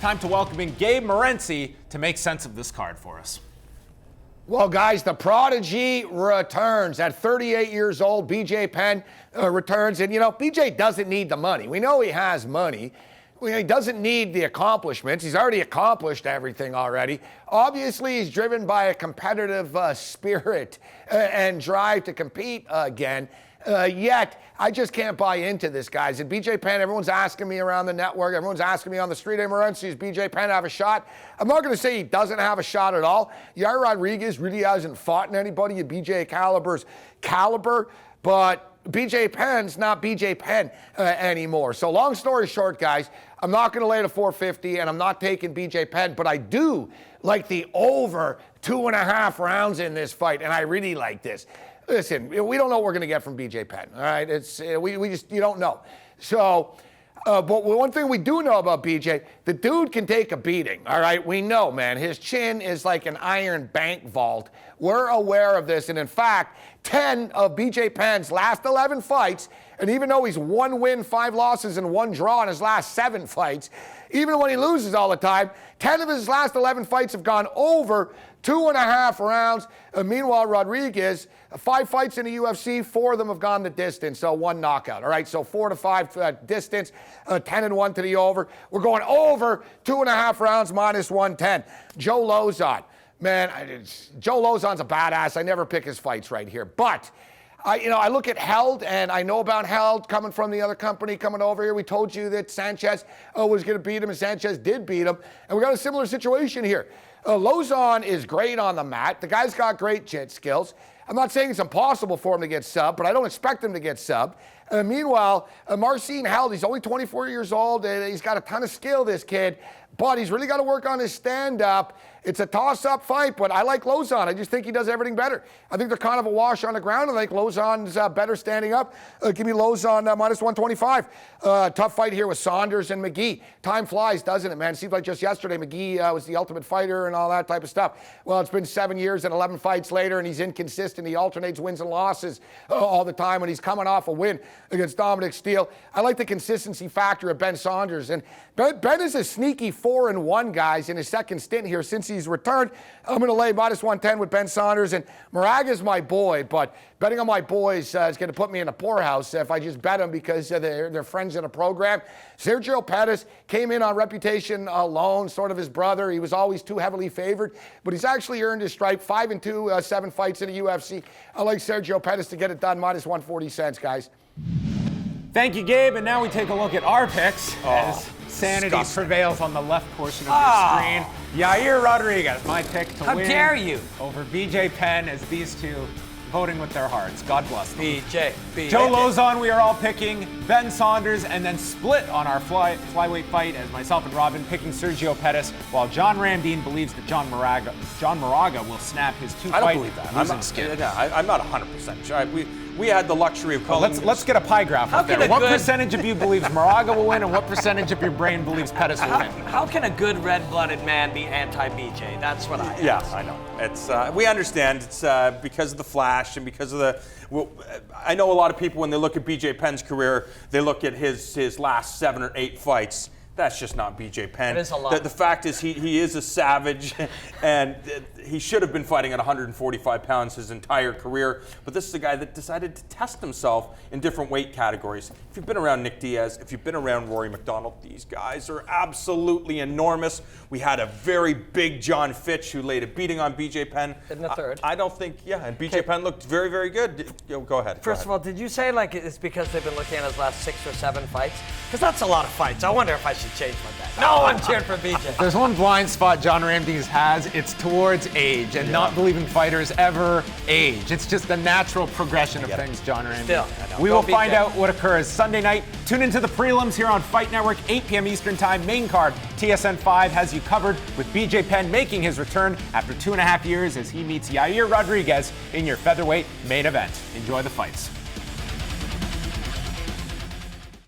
time to welcome in Gabe Morency to make sense of this card for us. Well, guys, the prodigy returns. At 38 years old, BJ Penn returns. And, BJ doesn't need the money. We know he has money. He doesn't need the accomplishments. He's already accomplished everything already. Obviously, he's driven by a competitive spirit and drive to compete again. Yet, I just can't buy into this, guys. And BJ Penn, everyone's asking me around the network, everyone's asking me on the street, hey, Morency, does BJ Penn have a shot? I'm not going to say he doesn't have a shot at all. Yair Rodriguez really hasn't fought in anybody at BJ caliber's caliber, but BJ Penn's not BJ Penn anymore. So long story short, guys, I'm not going to lay the 450, and I'm not taking BJ Penn, but I do like the over 2.5 rounds in this fight, and I really like this. Listen, we don't know what we're going to get from BJ Penn, all right? You don't know. So, but one thing we do know about BJ, the dude can take a beating, all right? We know, man. His chin is like an iron bank vault. We're aware of this, and in fact, 10 of BJ Penn's last 11 fights, and even though he's 1 win, 5 losses, and 1 draw in his last 7 fights, even when he loses all the time, 10 of his last 11 fights have gone over 2.5 rounds. Meanwhile, Rodriguez, 5 fights in the UFC, 4 of them have gone the distance, so 1 knockout. All right, so 4 to 5 distance, 10-1 to the over. We're going over 2.5 rounds minus 110. Joe Lauzon. Man, Joe Lauzon's a badass. I never pick his fights right here. But, I look at Held, and I know about Held coming from the other company, coming over here. We told you that Sanchez was going to beat him, and Sanchez did beat him. And we got a similar situation here. Lauzon is great on the mat. The guy's got great jet skills. I'm not saying it's impossible for him to get subbed, but I don't expect him to get subbed. Meanwhile, Marcin Held, he's only 24 years old. He's got a ton of skill, this kid, but he's really got to work on his stand-up. It's a toss-up fight, but I like Lauzon. I just think he does everything better. I think they're kind of a wash on the ground. I think Lauzon's better standing up. Give me Lauzon minus 125. Tough fight here with Saunders and McGee. Time flies, doesn't it, man? Seems like just yesterday McGee was the ultimate fighter and all that type of stuff. Well, it's been 7 years and 11 fights later, and he's inconsistent. He alternates wins and losses all the time, and he's coming off a win against Dominic Steele. I like the consistency factor of Ben Saunders. And Ben is a sneaky 4-1, guys, in his second stint here since he's returned. I'm going to lay minus 110 with Ben Saunders. And Moraga's my boy, but betting on my boys is going to put me in a poorhouse if I just bet them because they're friends in a program. Sergio Pettis came in on reputation alone, sort of his brother. He was always too heavily favored, but he's actually earned his stripe. 5-2, 7 fights in the UFC. I like Sergio Pettis to get it done, minus 140 cents, guys. Thank you, Gabe. And now we take a look at our picks as sanity prevails on the left portion of the screen. Yair Rodriguez, my pick to win. How dare you? Over BJ Penn, as these two voting with their hearts. God bless them. BJ. Joe Lauzon, we are all picking Ben Saunders, and then split on our flyweight fight as myself and Robin picking Sergio Pettis, while John Randine believes that John Moraga will snap his 2-fight. I don't believe that. I'm not 100% sure. We had the luxury of calling. Let's get a pie graph up there. What percentage of you believes Moraga will win, and what percentage of your brain believes Pettis will win? How can a good red-blooded man be anti-BJ? That's what I ask. Yeah, I know. It's we understand. It's because of the flash and because of the. Well, I know a lot of people when they look at BJ Penn's career, they look at his last 7 or 8 fights. That's just not BJ Penn. It is a lot. The fact is he is a savage, and he should have been fighting at 145 pounds his entire career. But this is a guy that decided to test himself in different weight categories. If you've been around Nick Diaz, if you've been around Rory McDonald, these guys are absolutely enormous. We had a very big John Fitch who laid a beating on BJ Penn. In the third. I don't think, and BJ Penn looked very, very good. Go ahead. First of all, did you say it's because they've been looking at his last 6 or 7 fights? Because that's a lot of fights. I wonder if I should change my bet. No, I'm cheering for BJ. There's one blind spot John Ramsey has. It's towards age and not believing fighters ever age. It's just the natural progression of things, John Ramsey. Still, we will find out what occurs Sunday night. Tune into the prelims here on Fight Network, 8 p.m. Eastern Time. Main card, TSN 5 has you covered with BJ Penn making his return after 2.5 years as he meets Yair Rodriguez in your featherweight main event. Enjoy the fights.